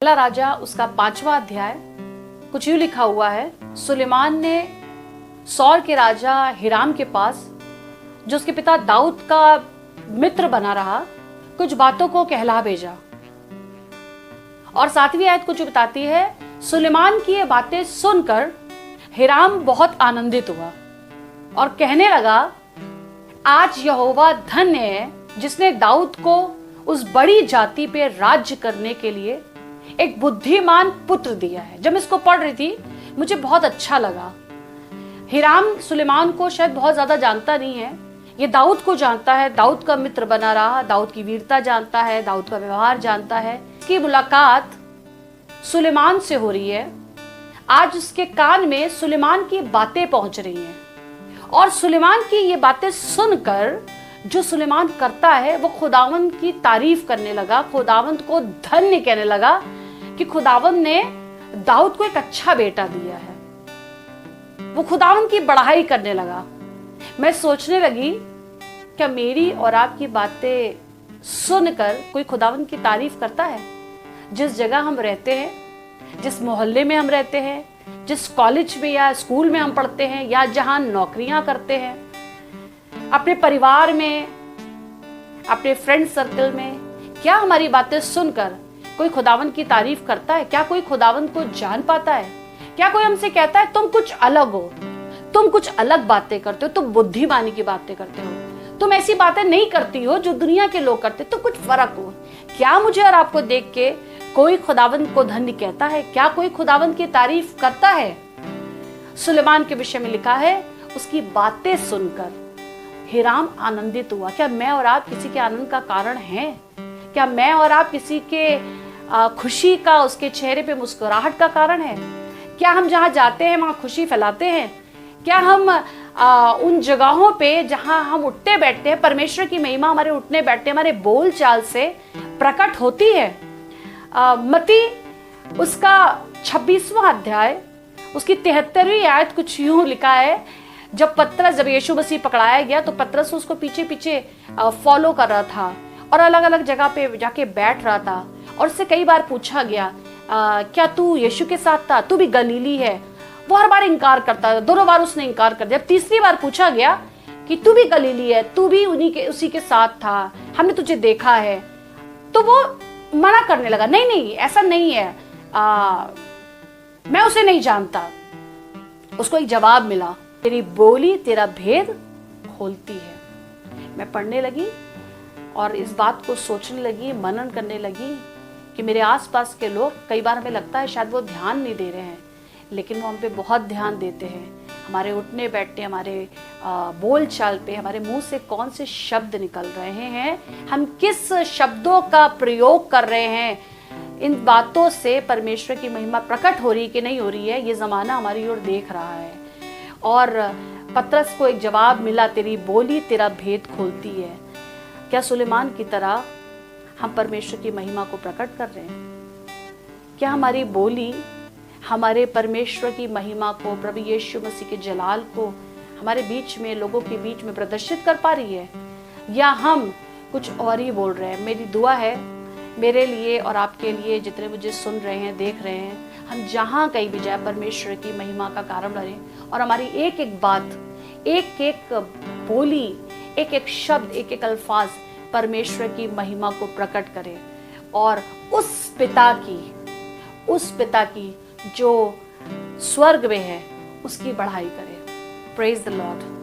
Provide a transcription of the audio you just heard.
पहला राजा उसका 5वां अध्याय कुछ यूं लिखा हुआ है। सुलेमान ने सौर के राजा हिराम के पास, जो उसके पिता दाऊद का मित्र बना रहा, कुछ बातों को कहला भेजा। और 7वीं आयत कुछ बताती है, सुलेमान की ये बातें सुनकर हिराम बहुत आनंदित हुआ और कहने लगा, आज यहोवा धन्य है जिसने दाऊद को उस बड़ी जाति पे राज्य करने के लिए एक बुद्धिमान पुत्र दिया है। जब मैं इसको पढ़ रही थी मुझे बहुत अच्छा लगा। हिराम सुलेमान को शायद बहुत ज्यादा जानता नहीं है, ये दाऊद को जानता है, दाऊद का मित्र बना रहा, दाऊद की वीरता जानता है, दाऊद का व्यवहार जानता है। इसकी मुलाकात सुलेमान से हो रही है। आज उसके कान में सुलेमान की बातें पहुंच रही हैं और सुलेमान की ये बातें सुनकर जो सुलेमान करता है वो खुदावंद की तारीफ करने लगा, खुदावंद को धन्य कहने लगा कि खुदावंद ने दाऊद को एक अच्छा बेटा दिया है। वो खुदावंद की बढ़ाई करने लगा। मैं सोचने लगी, क्या मेरी और आपकी बातें सुनकर कोई खुदावंद की तारीफ करता है? जिस जगह हम रहते हैं, जिस मोहल्ले में हम रहते हैं, जिस कॉलेज में या स्कूल में हम पढ़ते हैं या जहां नौकरियां करते हैं, अपने परिवार में, अपने फ्रेंड सर्कल में, क्या हमारी बातें सुनकर कोई खुदावंद की तारीफ करता है? क्या कोई खुदावंद को जान पाता है? क्या कोई हमसे कहता है तुम कुछ अलग हो, तुम कुछ अलग बातें करते हो, तुम बुद्धिमानी की बातें करते हो, तुम ऐसी बातें नहीं करती हो जो दुनिया के लोग करते, तो कुछ फर्क हो? क्या मुझे और आपको देख के कोई खुदावंद को धन्य कहता है? क्या कोई खुदावंद की तारीफ करता है? सुलेमान के विषय में लिखा है, उसकी बातें सुनकर हिराम आनंदित हुआ। क्या मैं और आप किसी के आनंद का कारण हैं? क्या मैं और आप किसी के खुशी का, उसके चेहरे पे मुस्कुराहट का कारण है? क्या हम जहां जाते हैं वहां खुशी फैलाते हैं? क्या हम उन जगहों पे जहां हम उठते बैठते हैं, परमेश्वर की महिमा हमारे उठने बैठते, हमारे बोल चाल से प्रकट होती है? मती उसका 26वां अध्याय उसकी 73वीं आयत कुछ यूं लिखा है, जब यीशु मसीह पकड़ाया गया तो पतरस उसको पीछे पीछे फॉलो कर रहा था और अलग अलग जगह पे जाके बैठ रहा था और उससे कई बार पूछा गया, क्या तू यीशु के साथ था? तू भी गलीली है? वो हर बार इनकार करता था, 2 बार उसने इनकार कर दिया। 3री बार पूछा गया कि तू भी गलीली है, तू भी उसी के साथ था, हमने तुझे देखा है, तो वो मना करने लगा, नहीं नहीं ऐसा नहीं है, मैं उसे नहीं जानता। उसको एक जवाब मिला, तेरी बोली तेरा भेद खोलती है। मैं पढ़ने लगी और इस बात को सोचने लगी, मनन करने लगी कि मेरे आसपास के लोग, कई बार हमें लगता है शायद वो ध्यान नहीं दे रहे हैं, लेकिन वो हम पे बहुत ध्यान देते हैं। हमारे उठने बैठने, हमारे बोल चाल पे, हमारे मुंह से कौन से शब्द निकल रहे हैं, हम किस शब्दों का प्रयोग कर रहे हैं, इन बातों से परमेश्वर की महिमा प्रकट हो रही कि नहीं हो रही है, ये जमाना हमारी ओर देख रहा है। और पतरस को एक जवाब मिला, तेरी बोली तेरा भेद खोलती है। क्या सुलेमान की तरह हम परमेश्वर की महिमा को प्रकट कर रहे हैं? क्या हमारी बोली हमारे परमेश्वर की महिमा को, प्रभु यीशु मसीह के जलाल को हमारे बीच में, लोगों के बीच में प्रदर्शित कर पा रही है, या हम कुछ और ही बोल रहे हैं? मेरी दुआ है मेरे लिए और आपके लिए, जितने मुझे सुन रहे हैं, देख रहे हैं, हम जहां कहीं भी जाए परमेश्वर की महिमा का कारण बने और हमारी एक एक बात, एक एक बोली, एक एक शब्द, एक एक अल्फाज परमेश्वर की महिमा को प्रकट करे और उस पिता की जो स्वर्ग में है उसकी बढ़ाई करे। Praise the Lord.